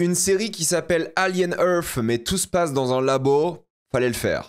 Une série qui s'appelle Alien Earth, mais tout se passe dans un labo, fallait le faire.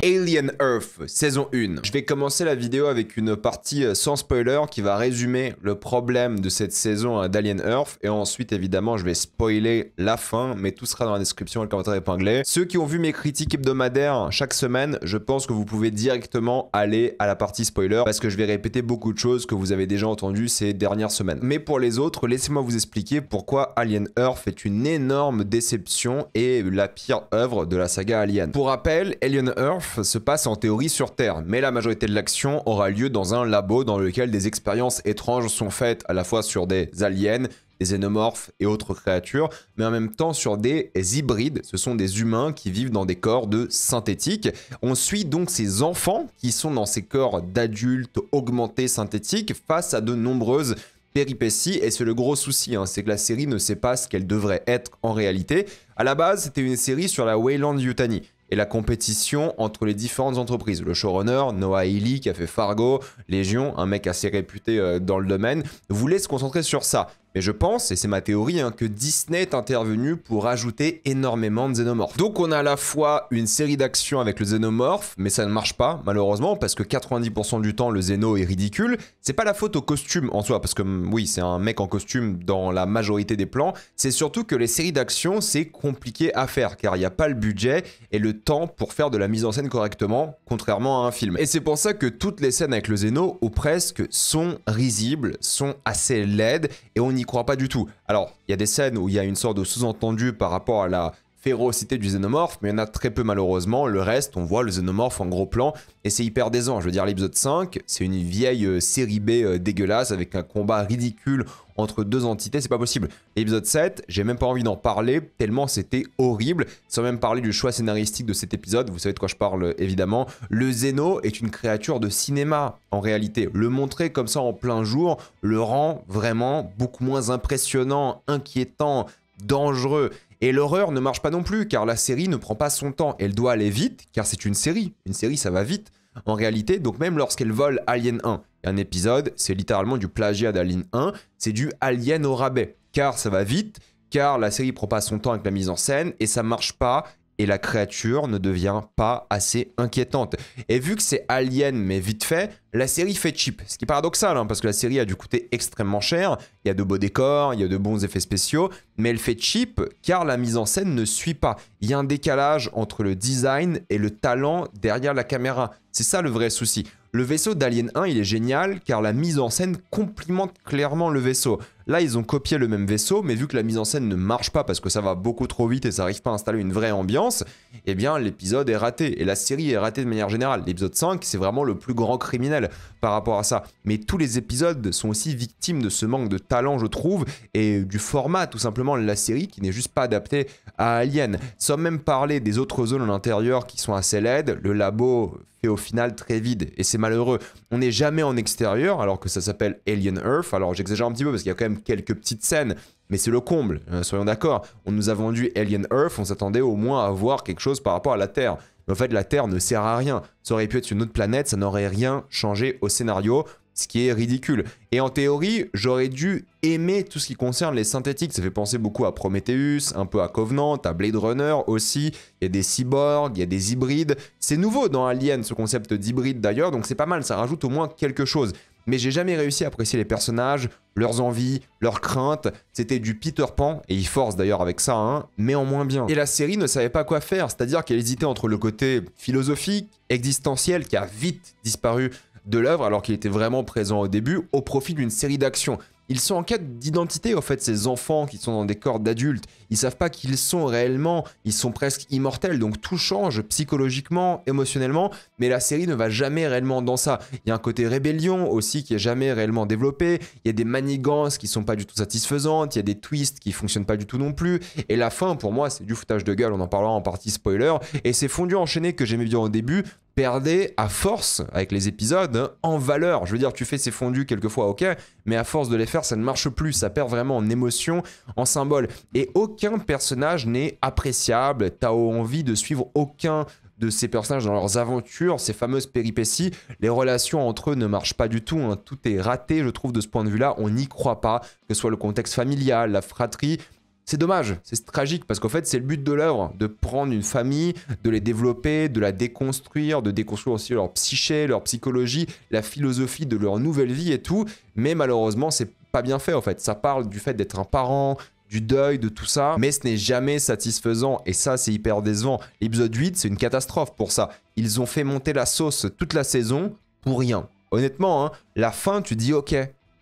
Alien Earth, saison 1. Je vais commencer la vidéo avec une partie sans spoiler qui va résumer le problème de cette saison d'Alien Earth. Et ensuite, évidemment, je vais spoiler la fin, mais tout sera dans la description et le commentaire épinglé. Ceux qui ont vu mes critiques hebdomadaires chaque semaine, je pense que vous pouvez directement aller à la partie spoiler parce que je vais répéter beaucoup de choses que vous avez déjà entendues ces dernières semaines. Mais pour les autres, laissez-moi vous expliquer pourquoi Alien Earth est une énorme déception et la pire œuvre de la saga Alien. Pour rappel, Alien Earth se passe en théorie sur Terre, mais la majorité de l'action aura lieu dans un labo dans lequel des expériences étranges sont faites à la fois sur des aliens, des xénomorphes et autres créatures, mais en même temps sur des hybrides. Ce sont des humains qui vivent dans des corps de synthétiques. On suit donc ces enfants qui sont dans ces corps d'adultes augmentés synthétiques face à de nombreuses péripéties, et c'est le gros souci, c'est que la série ne sait pas ce qu'elle devrait être en réalité. À la base, c'était une série sur la Weyland-Yutani et la compétition entre les différentes entreprises. Le showrunner, Noah Hawley, qui a fait Fargo, Légion, un mec assez réputé dans le domaine, voulait se concentrer sur ça. Mais je pense, et c'est ma théorie, que Disney est intervenu pour ajouter énormément de xénomorphes. Donc on a à la fois une série d'actions avec le xénomorphe, mais ça ne marche pas, malheureusement, parce que 90% du temps, le xéno est ridicule. C'est pas la faute au costume en soi, parce que oui, c'est un mec en costume dans la majorité des plans. C'est surtout que les séries d'actions, c'est compliqué à faire, car il n'y a pas le budget et le temps pour faire de la mise en scène correctement, contrairement à un film. Et c'est pour ça que toutes les scènes avec le xéno, ou presque, sont risibles, sont assez laides, et on n'y croit pas du tout. Alors, il y a des scènes où il y a une sorte de sous-entendu par rapport à la férocité du xénomorphe, mais il y en a très peu malheureusement. Le reste, on voit le xénomorphe en gros plan, et c'est hyper décent. Je veux dire, l'épisode 5, c'est une vieille série B dégueulasse, avec un combat ridicule entre deux entités, c'est pas possible. L'épisode 7, j'ai même pas envie d'en parler, tellement c'était horrible, sans même parler du choix scénaristique de cet épisode, vous savez de quoi je parle évidemment. Le xéno est une créature de cinéma, en réalité. Le montrer comme ça en plein jour le rend vraiment beaucoup moins impressionnant, inquiétant, dangereux. Et l'horreur ne marche pas non plus, car la série ne prend pas son temps. Elle doit aller vite, car c'est une série. Une série, ça va vite, en réalité. Donc même lorsqu'elle vole Alien 1, un épisode, c'est littéralement du plagiat d'Alien 1, c'est du Alien au rabais. Car ça va vite, car la série prend pas son temps avec la mise en scène, et ça marche pas, et la créature ne devient pas assez inquiétante. Et vu que c'est Alien mais vite fait, la série fait cheap. Ce qui est paradoxal, parce que la série a dû coûter extrêmement cher. Il y a de beaux décors, il y a de bons effets spéciaux, mais elle fait cheap car la mise en scène ne suit pas. Il y a un décalage entre le design et le talent derrière la caméra. C'est ça le vrai souci. Le vaisseau d'Alien 1, il est génial car la mise en scène complimente clairement le vaisseau. Là, ils ont copié le même vaisseau, mais vu que la mise en scène ne marche pas parce que ça va beaucoup trop vite et ça n'arrive pas à installer une vraie ambiance, eh bien, l'épisode est raté. Et la série est ratée de manière générale. L'épisode 5, c'est vraiment le plus grand criminel par rapport à ça. Mais tous les épisodes sont aussi victimes de ce manque de talent, je trouve, et du format, tout simplement, de la série qui n'est juste pas adapté à Alien. Sans même parler des autres zones à l'intérieur qui sont assez laides, le labo fait au final très vide, et c'est malheureux. On n'est jamais en extérieur, alors que ça s'appelle Alien Earth. Alors j'exagère un petit peu, parce qu'il y a quand même quelques petites scènes, mais c'est le comble, soyons d'accord. On nous a vendu Alien Earth, on s'attendait au moins à voir quelque chose par rapport à la Terre. Mais en fait, la Terre ne sert à rien. Ça aurait pu être une autre planète, ça n'aurait rien changé au scénario, ce qui est ridicule. Et en théorie, j'aurais dû aimer tout ce qui concerne les synthétiques. Ça fait penser beaucoup à Prometheus, un peu à Covenant, à Blade Runner aussi. Il y a des cyborgs, il y a des hybrides. C'est nouveau dans Alien, ce concept d'hybride d'ailleurs, donc c'est pas mal, ça rajoute au moins quelque chose. Mais j'ai jamais réussi à apprécier les personnages, leurs envies, leurs craintes. C'était du Peter Pan, et ils forcent d'ailleurs avec ça, mais en moins bien. Et la série ne savait pas quoi faire, c'est-à-dire qu'elle hésitait entre le côté philosophique, existentiel, qui a vite disparu de l'œuvre, alors qu'il était vraiment présent au début, au profit d'une série d'actions. Ils sont en quête d'identité, en fait, ces enfants qui sont dans des corps d'adultes. Ils savent pas qui ils sont réellement, ils sont presque immortels, donc tout change psychologiquement, émotionnellement, mais la série ne va jamais réellement dans ça. Il y a un côté rébellion aussi qui est jamais réellement développé, il y a des manigances qui sont pas du tout satisfaisantes, il y a des twists qui fonctionnent pas du tout non plus, et la fin, pour moi, c'est du foutage de gueule, on en parlera en partie spoiler, et ces fondus enchaînés que j'aimais bien au début, perdait à force, avec les épisodes, en valeur. Je veux dire, tu fais ces fondus quelquefois, ok, mais à force de les faire, ça ne marche plus, ça perd vraiment en émotion, en symbole. Et aucun personnage n'est appréciable, t'as envie de suivre aucun de ces personnages dans leurs aventures, ces fameuses péripéties. Les relations entre eux ne marchent pas du tout, hein. Tout est raté, je trouve, de ce point de vue-là. On n'y croit pas, que ce soit le contexte familial, la fratrie. C'est dommage, c'est tragique, parce qu'en fait, c'est le but de l'œuvre, de prendre une famille, de les développer, de la déconstruire, de déconstruire aussi leur psyché, leur psychologie, la philosophie de leur nouvelle vie et tout. Mais malheureusement, c'est pas bien fait, en fait. Ça parle du fait d'être un parent, du deuil, de tout ça, mais ce n'est jamais satisfaisant, et ça, c'est hyper décevant. L'épisode 8, c'est une catastrophe pour ça. Ils ont fait monter la sauce toute la saison pour rien. Honnêtement, hein, la fin, tu dis, ok,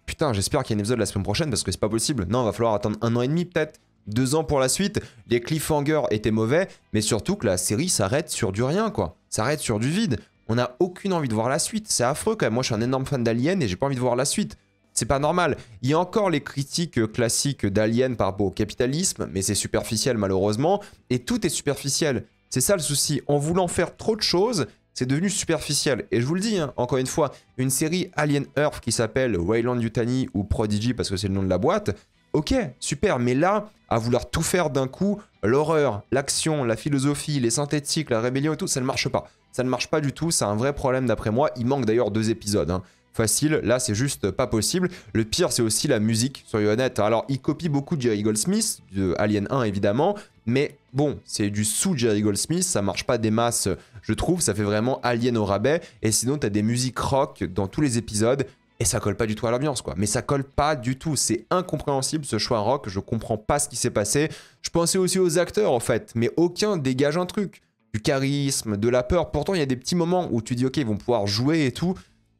putain, j'espère qu'il y a un épisode la semaine prochaine, parce que c'est pas possible. Non, il va falloir attendre 1 an et demi, peut-être. 2 ans pour la suite, les cliffhangers étaient mauvais, mais surtout que la série s'arrête sur du rien, quoi. S'arrête sur du vide. On n'a aucune envie de voir la suite. C'est affreux quand même. Moi, je suis un énorme fan d'Alien et j'ai pas envie de voir la suite. C'est pas normal. Il y a encore les critiques classiques d'Alien par rapport au capitalisme, mais c'est superficiel malheureusement, et tout est superficiel. C'est ça le souci. En voulant faire trop de choses, c'est devenu superficiel. Et je vous le dis, hein, encore une fois, une série Alien Earth qui s'appelle Weyland Yutani ou Prodigy parce que c'est le nom de la boîte, ok, super, mais là, à vouloir tout faire d'un coup, l'horreur, l'action, la philosophie, les synthétiques, la rébellion et tout, ça ne marche pas. Ça ne marche pas du tout, c'est un vrai problème d'après moi. Il manque d'ailleurs 2 épisodes, hein. Facile, là c'est juste pas possible. Le pire c'est aussi la musique, soyons honnêtes. Alors il copie beaucoup de Jerry Goldsmith, de Alien 1 évidemment, mais bon, c'est du sous Jerry Goldsmith, ça marche pas des masses, je trouve, ça fait vraiment Alien au rabais. Et sinon t'as des musiques rock dans tous les épisodes, et ça colle pas du tout à l'ambiance quoi. Mais ça colle pas du tout, c'est incompréhensible ce choix rock, je comprends pas ce qui s'est passé. Je pensais aussi aux acteurs en fait, mais aucun dégage un truc. Du charisme, de la peur, pourtant il y a des petits moments où tu dis ok ils vont pouvoir jouer et tout.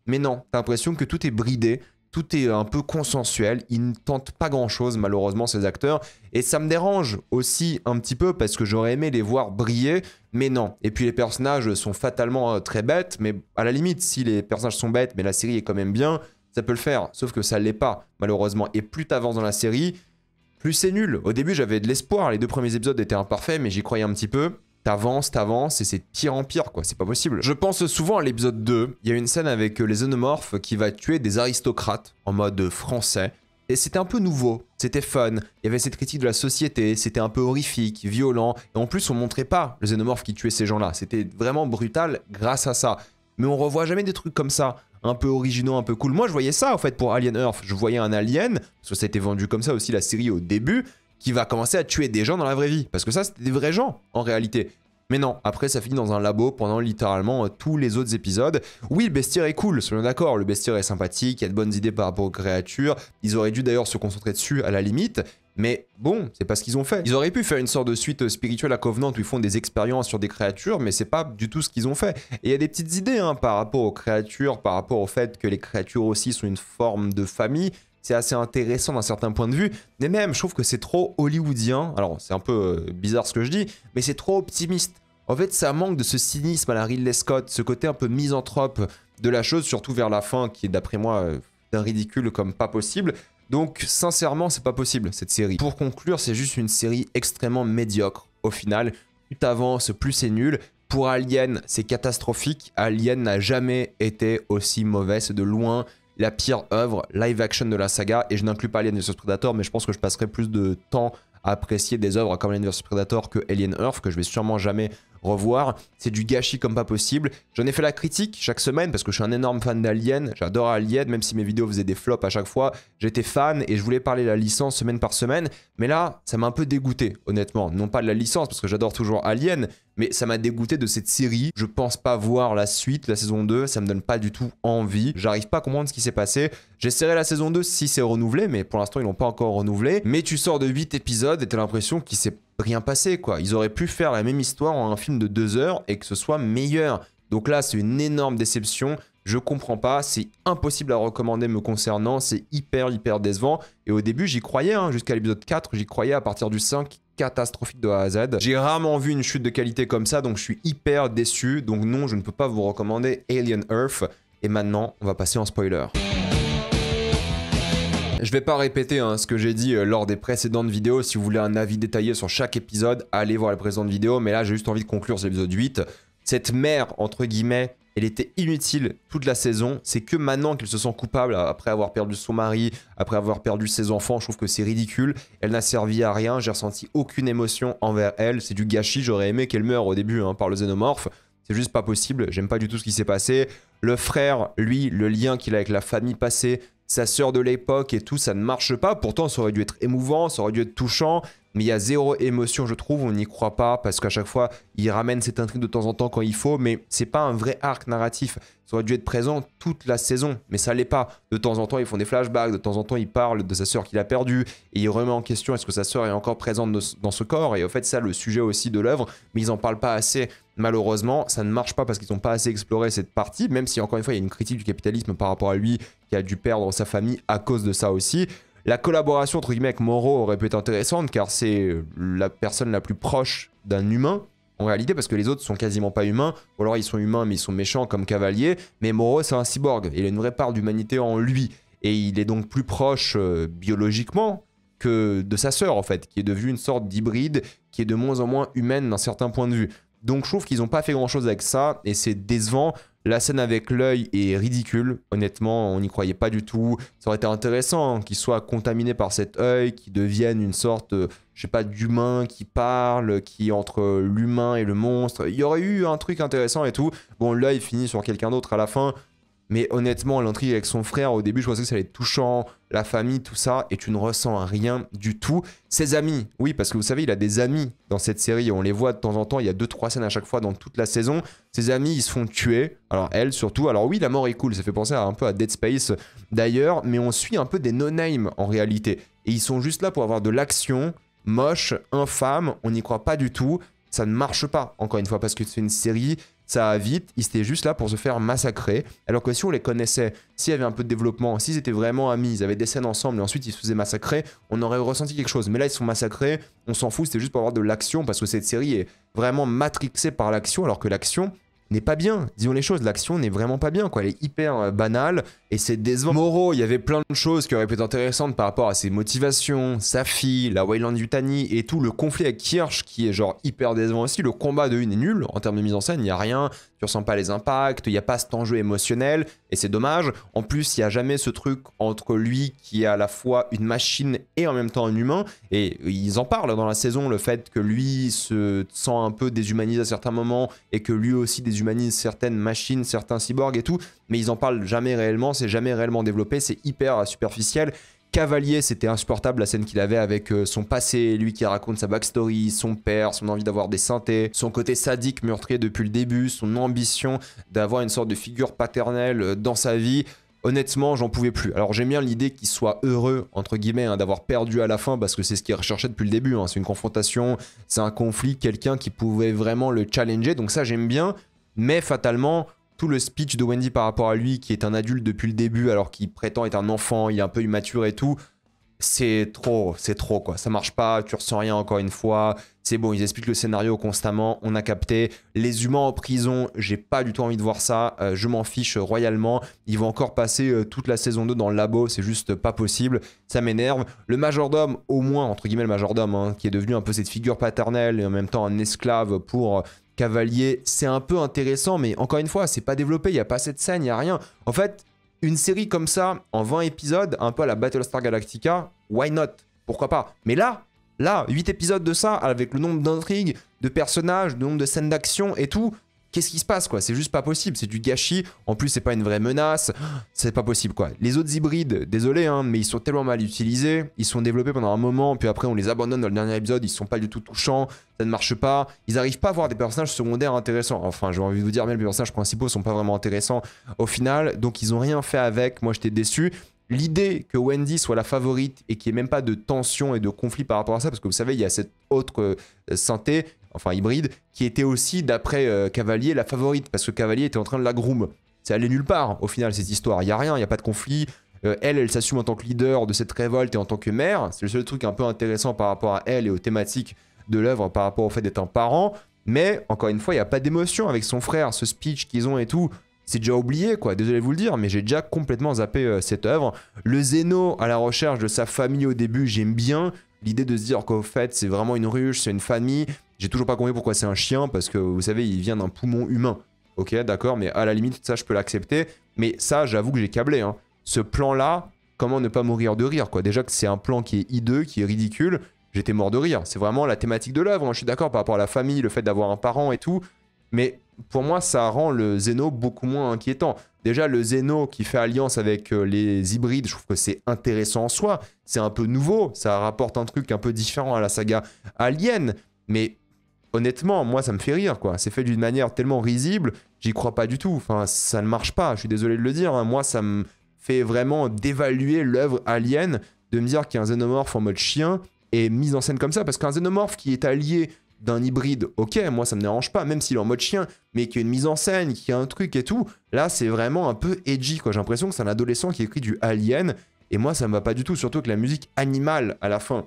Mais non, t'as l'impression que tout est bridé, tout est un peu consensuel, ils ne tentent pas grand-chose malheureusement ces acteurs, et ça me dérange aussi un petit peu parce que j'aurais aimé les voir briller, mais non. Et puis les personnages sont fatalement très bêtes, mais à la limite, si les personnages sont bêtes, mais la série est quand même bien, ça peut le faire, sauf que ça l'est pas malheureusement. Et plus t'avances dans la série, plus c'est nul. Au début j'avais de l'espoir, les 2 premiers épisodes étaient imparfaits, mais j'y croyais un petit peu. T'avances, et c'est de pire en pire, quoi. C'est pas possible. Je pense souvent à l'épisode 2. Il y a une scène avec les xénomorphes qui va tuer des aristocrates en mode français. Et c'était un peu nouveau, c'était fun. Il y avait cette critique de la société, c'était un peu horrifique, violent. Et en plus, on montrait pas le xénomorphe qui tuait ces gens-là. C'était vraiment brutal grâce à ça. Mais on revoit jamais des trucs comme ça, un peu originaux, un peu cool. Moi, je voyais ça, en fait, pour Alien Earth. Je voyais un alien, parce que ça a été vendu comme ça aussi, la série, au début, qui va commencer à tuer des gens dans la vraie vie. Parce que ça, c'était des vrais gens, en réalité. Mais non, après ça finit dans un labo pendant littéralement tous les autres épisodes. Oui, le bestiaire est cool, soyons d'accord, le bestiaire est sympathique, il y a de bonnes idées par rapport aux créatures. Ils auraient dû d'ailleurs se concentrer dessus à la limite. Mais bon, c'est pas ce qu'ils ont fait. Ils auraient pu faire une sorte de suite spirituelle à Covenant où ils font des expériences sur des créatures, mais c'est pas du tout ce qu'ils ont fait. Et il y a des petites idées hein, par rapport aux créatures, par rapport au fait que les créatures aussi sont une forme de famille. C'est assez intéressant d'un certain point de vue, mais même je trouve que c'est trop hollywoodien. Alors c'est un peu bizarre ce que je dis, mais c'est trop optimiste. En fait ça manque de ce cynisme à la Ridley Scott, ce côté un peu misanthrope de la chose, surtout vers la fin qui est d'après moi d'un ridicule comme pas possible. Donc sincèrement c'est pas possible cette série. Pour conclure c'est juste une série extrêmement médiocre au final. Plus t'avances, plus c'est nul. Pour Alien c'est catastrophique. Alien n'a jamais été aussi mauvais, c'est de loin la pire œuvre live action de la saga, et je n'inclus pas Alien vs Predator, mais je pense que je passerai plus de temps à apprécier des œuvres comme Alien vs Predator que Alien Earth, que je vais sûrement jamais revoir. C'est du gâchis comme pas possible. J'en ai fait la critique chaque semaine parce que je suis un énorme fan d'Alien, j'adore Alien, même si mes vidéos faisaient des flops à chaque fois, j'étais fan et je voulais parler de la licence semaine par semaine, mais là, ça m'a un peu dégoûté, honnêtement. Non pas de la licence, parce que j'adore toujours Alien, mais ça m'a dégoûté de cette série. Je pense pas voir la suite, la saison 2, ça me donne pas du tout envie. J'arrive pas à comprendre ce qui s'est passé. J'essaierai la saison 2 si c'est renouvelé, mais pour l'instant, ils l'ont pas encore renouvelé. Mais tu sors de 8 épisodes et t'as l'impression qu'il s'est rien passé, quoi. Ils auraient pu faire la même histoire en un film de 2 heures et que ce soit meilleur. Donc là, c'est une énorme déception. Je comprends pas, c'est impossible à recommander me concernant, c'est hyper décevant. Et au début, j'y croyais, hein, jusqu'à l'épisode 4, j'y croyais. À partir du 5, catastrophique de A à Z. J'ai rarement vu une chute de qualité comme ça, donc je suis hyper déçu. Donc non, je ne peux pas vous recommander Alien Earth. Et maintenant, on va passer en spoiler. Je vais pas répéter hein, ce que j'ai dit lors des précédentes vidéos. Si vous voulez un avis détaillé sur chaque épisode, allez voir les précédentes vidéos. Mais là, j'ai juste envie de conclure sur l'épisode 8. Cette mère, entre guillemets, elle était inutile toute la saison. C'est que maintenant qu'elle se sent coupable, après avoir perdu son mari, après avoir perdu ses enfants, je trouve que c'est ridicule. Elle n'a servi à rien, j'ai ressenti aucune émotion envers elle. C'est du gâchis, j'aurais aimé qu'elle meure au début hein, par le xénomorphe. C'est juste pas possible. J'aime pas du tout ce qui s'est passé. Le frère, lui, le lien qu'il a avec la famille passée, sa sœur de l'époque et tout, ça ne marche pas. Pourtant, ça aurait dû être émouvant, ça aurait dû être touchant. Mais il y a zéro émotion, je trouve. On n'y croit pas parce qu'à chaque fois, il ramène cette intrigue de temps en temps quand il faut. Mais c'est pas un vrai arc narratif. Ça aurait dû être présent toute la saison. Mais ça l'est pas. De temps en temps, ils font des flashbacks. De temps en temps, il parle de sa sœur qu'il a perdue. Et il remet en question est-ce que sa sœur est encore présente dans ce corps. Et au fait, ça, le sujet aussi de l'œuvre. Mais ils en parlent pas assez. Malheureusement, ça ne marche pas parce qu'ils n'ont pas assez exploré cette partie. Même si, encore une fois, il y a une critique du capitalisme par rapport à lui qui a dû perdre sa famille à cause de ça aussi. La collaboration entre guillemets avec Moreau aurait pu être intéressante car c'est la personne la plus proche d'un humain en réalité parce que les autres sont quasiment pas humains ou alors ils sont humains mais ils sont méchants comme Cavalier, mais Moreau c'est un cyborg, il a une vraie part d'humanité en lui et il est donc plus proche biologiquement que de sa sœur en fait qui est devenue une sorte d'hybride qui est de moins en moins humaine d'un certain point de vue. Donc je trouve qu'ils n'ont pas fait grand chose avec ça et c'est décevant. La scène avec l'œil est ridicule, honnêtement, on n'y croyait pas du tout. Ça aurait été intéressant hein, qu'il soit contaminé par cet œil, qu'il devienne une sorte, je sais pas, d'humain qui parle, qui est entre l'humain et le monstre. Il y aurait eu un truc intéressant et tout. Bon, l'œil finit sur quelqu'un d'autre à la fin. Mais honnêtement, l'intrigue avec son frère, au début, je pensais que ça allait être touchant, la famille, tout ça, et tu ne ressens rien du tout. Ses amis, oui, parce que vous savez, il a des amis dans cette série, on les voit de temps en temps, il y a 2-3 scènes à chaque fois dans toute la saison. Ses amis, ils se font tuer, alors elle surtout. Alors oui, la mort est cool, ça fait penser un peu à Dead Space d'ailleurs, mais on suit un peu des no-name en réalité. Et ils sont juste là pour avoir de l'action, moche, infâme, on n'y croit pas du tout. Ça ne marche pas, encore une fois, parce que c'est une série, ça va vite, ils étaient juste là pour se faire massacrer. Alors que si on les connaissait, s'il y avait un peu de développement, s'ils étaient vraiment amis, ils avaient des scènes ensemble et ensuite ils se faisaient massacrer, on aurait ressenti quelque chose. Mais là, ils se sont massacrés, on s'en fout, c'était juste pour avoir de l'action, parce que cette série est vraiment matrixée par l'action, alors que l'action n'est pas bien. Disons les choses, l'action n'est vraiment pas bien, quoi. Elle est hyper banale et c'est décevant. Moreau, il y avait plein de choses qui auraient pu être intéressantes par rapport à ses motivations, sa fille, la Weyland Yutani et tout, le conflit avec Kirsch qui est genre hyper décevant aussi. Le combat de une est nul en termes de mise en scène, il n'y a rien, tu ressens pas les impacts, il n'y a pas cet enjeu émotionnel et c'est dommage. En plus, il n'y a jamais ce truc entre lui qui est à la fois une machine et en même temps un humain et ils en parlent dans la saison, le fait que lui se sent un peu déshumanisé à certains moments et que lui aussi déshumanise certaines machines, certains cyborgs et tout, mais ils en parlent jamais réellement, c'est jamais réellement développé, c'est hyper superficiel. Cavalier, c'était insupportable la scène qu'il avait avec son passé, lui qui raconte sa backstory, son père, son envie d'avoir des synthés, son côté sadique meurtrier depuis le début, son ambition d'avoir une sorte de figure paternelle dans sa vie. Honnêtement, j'en pouvais plus. Alors j'aime bien l'idée qu'il soit heureux, entre guillemets, hein, d'avoir perdu à la fin, parce que c'est ce qu'il recherchait depuis le début. Hein. C'est une confrontation, c'est un conflit, quelqu'un qui pouvait vraiment le challenger, donc ça j'aime bien. Mais fatalement, tout le speech de Wendy par rapport à lui, qui est un adulte depuis le début, alors qu'il prétend être un enfant, il est un peu immature et tout, c'est trop quoi. Ça marche pas, tu ressens rien encore une fois. C'est bon, ils expliquent le scénario constamment, on a capté. Les humains en prison, j'ai pas du tout envie de voir ça, je m'en fiche royalement. Ils vont encore passer toute la saison 2 dans le labo, c'est juste pas possible, ça m'énerve. Le majordome, au moins, entre guillemets le majordome, hein, qui est devenu un peu cette figure paternelle et en même temps un esclave pour Cavalier, c'est un peu intéressant, mais encore une fois, c'est pas développé, il n'y a pas assez de scène, il n'y a rien. En fait, une série comme ça, en 20 épisodes, un peu à la Battlestar Galactica, why not? Pourquoi pas? Mais là, 8 épisodes de ça, avec le nombre d'intrigues, de personnages, le nombre de scènes d'action et tout, qu'est-ce qui se passe quoi? C'est juste pas possible, c'est du gâchis. En plus, c'est pas une vraie menace, c'est pas possible quoi. Les autres hybrides, désolé, hein, mais ils sont tellement mal utilisés, ils sont développés pendant un moment, puis après on les abandonne dans le dernier épisode, ils sont pas du tout touchants, ça ne marche pas. Ils arrivent pas à avoir des personnages secondaires intéressants. Enfin, j'ai envie de vous dire, même les personnages principaux sont pas vraiment intéressants au final, donc ils ont rien fait avec. Moi, j'étais déçu. L'idée que Wendy soit la favorite et qu'il n'y ait même pas de tension et de conflit par rapport à ça, parce que vous savez, il y a cette autre synthé, enfin hybride, qui était aussi, d'après Cavalier, la favorite, parce que Cavalier était en train de la groom. C'est allé nulle part, au final, cette histoire. Il n'y a rien, il n'y a pas de conflit. Elle s'assume en tant que leader de cette révolte et en tant que mère. C'est le seul truc un peu intéressant par rapport à elle et aux thématiques de l'œuvre, par rapport au fait d'être un parent. Mais, encore une fois, il n'y a pas d'émotion avec son frère, ce speech qu'ils ont et tout. C'est déjà oublié, quoi. Désolé de vous le dire, mais j'ai déjà complètement zappé cette œuvre. Le Zeno à la recherche de sa famille au début, j'aime bien. L'idée de se dire qu'au fait, c'est vraiment une ruche, c'est une famille. J'ai toujours pas compris pourquoi c'est un chien, parce que vous savez, il vient d'un poumon humain. Ok, d'accord, mais à la limite, ça, je peux l'accepter. Mais ça, j'avoue que j'ai câblé. Hein. Ce plan-là, comment ne pas mourir de rire, quoi. Déjà que c'est un plan qui est hideux, qui est ridicule. J'étais mort de rire. C'est vraiment la thématique de l'œuvre. Hein. Je suis d'accord par rapport à la famille, le fait d'avoir un parent et tout. Mais pour moi, ça rend le Zeno beaucoup moins inquiétant. Déjà, le Zeno qui fait alliance avec les hybrides, je trouve que c'est intéressant en soi. C'est un peu nouveau, ça rapporte un truc un peu différent à la saga Alien. Mais honnêtement, moi, ça me fait rire, quoi. C'est fait d'une manière tellement risible, j'y crois pas du tout. Enfin, ça ne marche pas, je suis désolé de le dire, hein. Moi, ça me fait vraiment dévaluer l'œuvre Alien, de me dire qu'un xénomorphe en mode chien est mis en scène comme ça. Parce qu'un xénomorphe qui est allié d'un hybride, ok, moi ça me dérange pas, même s'il est en mode chien, mais qu'il y a une mise en scène, qu'il y a un truc et tout, là c'est vraiment un peu edgy, quoi. J'ai l'impression que c'est un adolescent qui écrit du Alien, et moi ça me va pas du tout, surtout que la musique animale à la fin.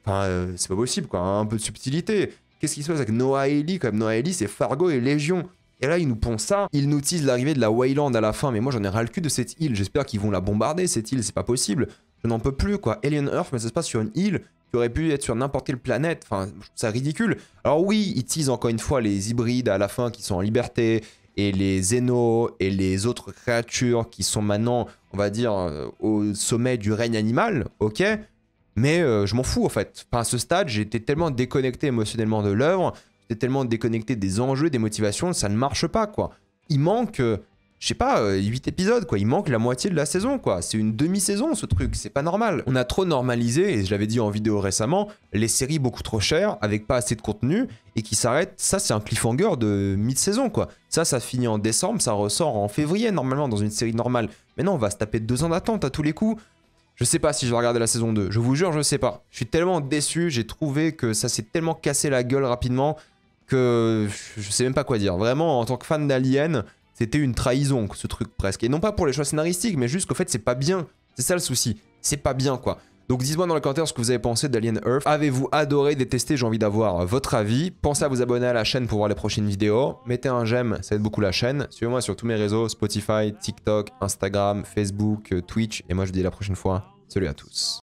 Enfin, c'est pas possible, quoi, hein, un peu de subtilité. Qu'est-ce qui se passe avec Noah Ellie, quand même? Noah Ellie, c'est Fargo et Légion. Et là, ils nous pondent ça. Ils nous teasent l'arrivée de la Wayland à la fin, mais moi j'en ai ras le cul de cette île. J'espère qu'ils vont la bombarder, cette île, c'est pas possible. Je n'en peux plus, quoi. Alien Earth, mais ça se passe sur une île qui aurait pu être sur n'importe quelle planète. Enfin, je trouve ça ridicule. Alors oui, ils teasent encore une fois les hybrides à la fin qui sont en liberté, et les Xénos, et les autres créatures qui sont maintenant, on va dire, au sommet du règne animal, ok. Mais je m'en fous, en fait. Enfin, à ce stade, j'étais tellement déconnecté émotionnellement de l'œuvre, j'étais tellement déconnecté des enjeux, des motivations, ça ne marche pas, quoi. Il manque... je sais pas, 8 épisodes, quoi. Il manque la moitié de la saison, quoi. C'est une demi-saison, ce truc. C'est pas normal. On a trop normalisé, et je l'avais dit en vidéo récemment, les séries beaucoup trop chères, avec pas assez de contenu, et qui s'arrêtent. Ça, c'est un cliffhanger de mi-saison, quoi. Ça finit en décembre, ça ressort en février, normalement, dans une série normale. Mais non, on va se taper 2 ans d'attente à tous les coups. Je sais pas si je vais regarder la saison 2. Je vous jure, je sais pas. Je suis tellement déçu, j'ai trouvé que ça s'est tellement cassé la gueule rapidement que je sais même pas quoi dire. Vraiment, en tant que fan d'Alien... c'était une trahison, ce truc presque. Et non pas pour les choix scénaristiques, mais juste qu'en fait, c'est pas bien. C'est ça le souci. C'est pas bien, quoi. Donc dites-moi dans les commentaires ce que vous avez pensé d'Alien Earth. Avez-vous adoré, détesté? J'ai envie d'avoir votre avis. Pensez à vous abonner à la chaîne pour voir les prochaines vidéos. Mettez un j'aime, ça aide beaucoup la chaîne. Suivez-moi sur tous mes réseaux, Spotify, TikTok, Instagram, Facebook, Twitch. Et moi, je vous dis à la prochaine fois. Salut à tous.